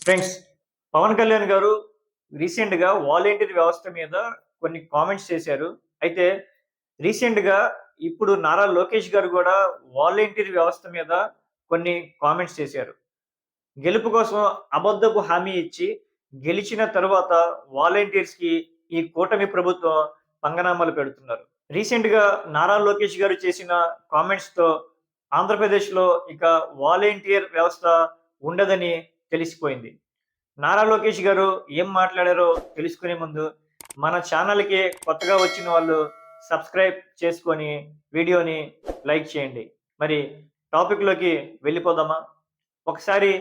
Friends, Pawan Kalyan గారు రీసెంట్‌గా volunteer వ్యవస్థ మీద కొన్ని కామెంట్స్ చేశారు. అయితే రీసెంట్‌గా ఇప్పుడు నారా లోకేష్ గారు గూడా వాలంటీర్ వ్యవస్థ మీద కొన్ని కామెంట్స్ చేశారు. గెలుపు కోసం అబద్ధపు హామీ ఇచ్చి, గెలిచిన తరువాత వాలంటీర్స్‌కి ఈ కూటమి ప్రభుత్వం పంగనామాలు పెడుతున్నారు. రీసెంట్‌గా నారా లోకేష్ గారు చేసిన కామెంట్స్‌తో ఆంధ్రప్రదేశ్‌లో ఇక వాలంటీర్ వ్యవస్థ ఉండదని తెలిసిపోయింది. నారా లోకేష్ గారు ఏం మాట్లాడారో తెలుసుకునే ముందు మన ఛానల్‌కి కొత్తగా వచ్చిన వాళ్ళు సబ్స్క్రైబ్ చేసుకొని వీడియోని లైక్ చేయండి. మరి టాపిక్‌లోకి వెళ్ళిపోదామా? ఒకసారి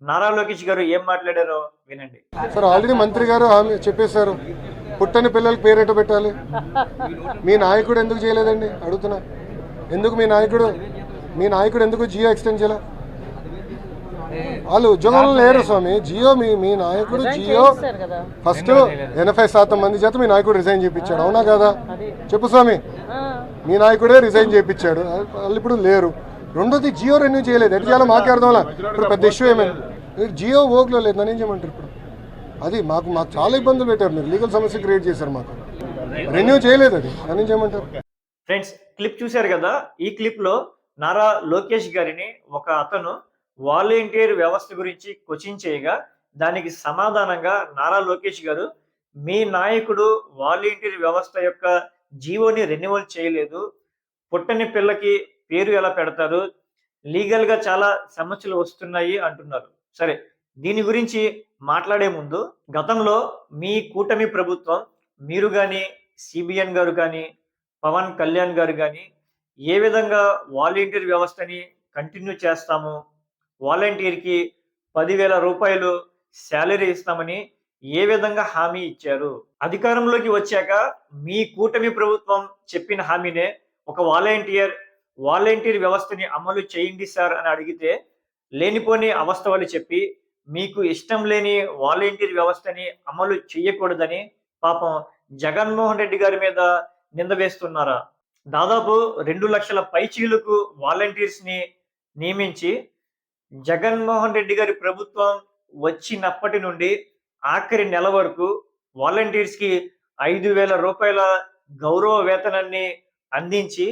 నారా లోకేష్ గారు ఏం మాట్లాడారో వినండి. సార్, ఆల్రెడీ మంత్రి గారు హామీ చెప్పేశారు. పుట్టని పిల్లలకి పేరెట పెట్టాలి. మీ నాయకుడు ఎందుకు చేయలేదండి అడుగుతున్నా. ఎందుకు మీ నాయకుడు ఎందుకు జియో ఎక్స్టెండ్ చేయాల? వాళ్ళు ఉద్యోగంలో లేరు స్వామి. జియో మీ నాయకుడు జియో ఫస్ట్ 80% మంది చేత మీ నాయకుడు రిజైన్ చేయించాడు, అవునా కదా? చెప్పు స్వామి, మీ నాయకుడే రిజైన్ చేయించాడు, వాళ్ళు ఇప్పుడు లేరు. రెండోది జియో రెన్యూ చేయలేదు. ఎటు చేయాలో మాకే అర్థంలా. ఇప్పుడు పెద్ద ఇష్యూ ఏమైంది? జియో ఓక్లో లేదు, నన్ను ఏం చేయమంటారు ఇప్పుడు? అది మాకు చాలా ఇబ్బందులు పెట్టారు. మీరు లీగల్ సమస్య క్రియేట్ చేశారు, మాకు రెన్యూ చేయలేదు. అది నన్ను ఏం చేయమంటారు? ఫ్రెండ్స్, క్లిప్ చూశారు కదా. ఈ క్లిప్లో నారా లోకేష్ గారిని ఒక అతను వాలంటీర్ వ్యవస్థ గురించి క్వశ్చన్ చేయగా, దానికి సమాధానంగా నారా లోకేష్ గారు, మీ నాయకుడు వాలంటీర్ వ్యవస్థ యొక్క జీవోని రెన్యువల్ చేయలేదు, పుట్టని పిల్లకి పేరు ఎలా పెడతారు, లీగల్గా చాలా సమస్యలు వస్తున్నాయి అంటున్నారు. సరే, దీని గురించి మాట్లాడే ముందు, గతంలో మీ కూటమి ప్రభుత్వం, మీరు కానీ, సిబిఎన్ గారు కానీ, పవన్ కళ్యాణ్ గారు కానీ ఏ విధంగా వాలంటీర్ వ్యవస్థని కంటిన్యూ చేస్తాము, వాలంటీర్‌కి 10,000 రూపాయలు సాలరీ ఇస్తామని ఏ విధంగా హామీ ఇచ్చారు? అధికారంలోకి వచ్చాక మీ కూటమి ప్రభుత్వం చెప్పిన హామీనే ఒక వాలంటీర్ వ్యవస్థని అమలు చేయండి సార్ అని అడిగితే, లేనిపోని అవస్థలు చెప్పి మీకు ఇష్టం లేని వాలంటీర్ వ్యవస్థని అమలు చేయకూడదని పాపం జగన్మోహన్ రెడ్డి గారి మీద నింద వేస్తున్నారా? దాదాపు 2 లక్షల పైచీలకు వాలంటీర్స్‌ని నియమించి జగన్మోహన్ రెడ్డి గారి ప్రభుత్వం వచ్చినప్పటి నుండి ఆఖరి నెల వరకు వాలంటీర్స్‌కి 5,000 రూపాయల గౌరవ వేతనాన్ని అందించి,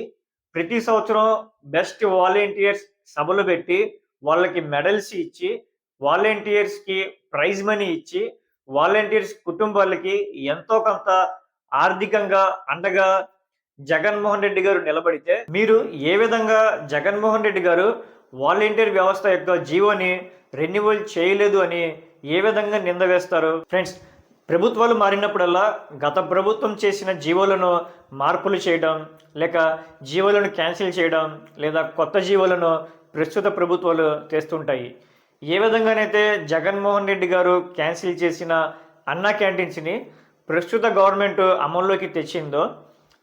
ప్రతి సంవత్సరం బెస్ట్ వాలంటీర్స్ సభలు పెట్టి, వాళ్ళకి మెడల్స్ ఇచ్చి, వాలంటీర్స్‌కి ప్రైజ్ మనీ ఇచ్చి, వాలంటీర్స్ కుటుంబాలకి ఎంతో కొంత ఆర్థికంగా అండగా జగన్మోహన్ రెడ్డి గారు నిలబడితే, మీరు ఏ విధంగా జగన్మోహన్ రెడ్డి గారు వాలంటీర్ వ్యవస్థ యొక్క జీవోని రెన్యువల్ చేయలేదు అని ఏ విధంగా నింద వేస్తారు? ఫ్రెండ్స్, ప్రభుత్వాలు మారినప్పుడల్లా గత ప్రభుత్వం చేసిన జీవోలను మార్పులు చేయడం, లేక జీవోలను క్యాన్సిల్ చేయడం, లేదా కొత్త జీవోలను ప్రస్తుత ప్రభుత్వాలు తెస్తుంటాయి. ఏ విధంగానైతే జగన్మోహన్ రెడ్డి గారు క్యాన్సిల్ చేసిన అన్నా క్యాంటీన్స్ని ప్రస్తుత గవర్నమెంట్ అమల్లోకి తెచ్చిందో,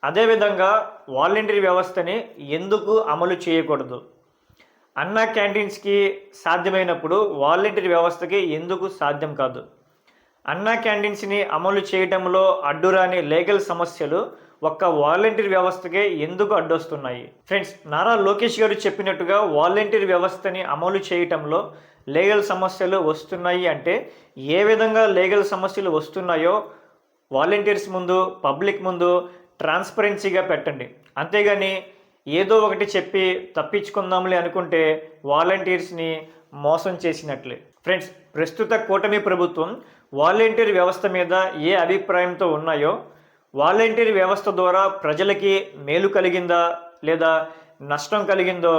అదేవిధంగా వాలంటీర్ వ్యవస్థని ఎందుకు అమలు చేయకూడదు? అన్నా క్యాంటీన్స్‌కి సాధ్యమైనప్పుడు వాలంటీర్ వ్యవస్థకి ఎందుకు సాధ్యం కాదు? అన్నా క్యాంటీన్స్‌ని అమలు చేయడంలో అడ్డురాని లీగల్ సమస్యలు ఒక్క వాలంటీర్ వ్యవస్థకే ఎందుకు అడ్డొస్తున్నాయి? ఫ్రెండ్స్, నారా లోకేష్ గారు చెప్పినట్టుగా వాలంటీర్ వ్యవస్థని అమలు చేయటంలో లీగల్ సమస్యలు వస్తున్నాయి అంటే, ఏ విధంగా లీగల్ సమస్యలు వస్తున్నాయో వాలంటీర్స్ ముందు, పబ్లిక్ ముందు ట్రాన్స్పరెన్సీగా పెట్టండి. అంతేగాని ఏదో ఒకటి చెప్పి తప్పించుకుందాంలే అనుకుంటే వాలంటీర్స్ని మోసం చేసినట్లే. ఫ్రెండ్స్, ప్రస్తుత కూటమి ప్రభుత్వం వాలంటీర్ వ్యవస్థ మీద ఏ అభిప్రాయంతో ఉన్నాయో, వాలంటీర్ వ్యవస్థ ద్వారా ప్రజలకి మేలు కలిగిందా లేదా నష్టం కలిగిందో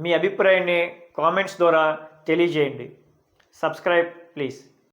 మీ అభిప్రాయాన్ని కామెంట్స్ ద్వారా తెలియజేయండి. Subscribe please.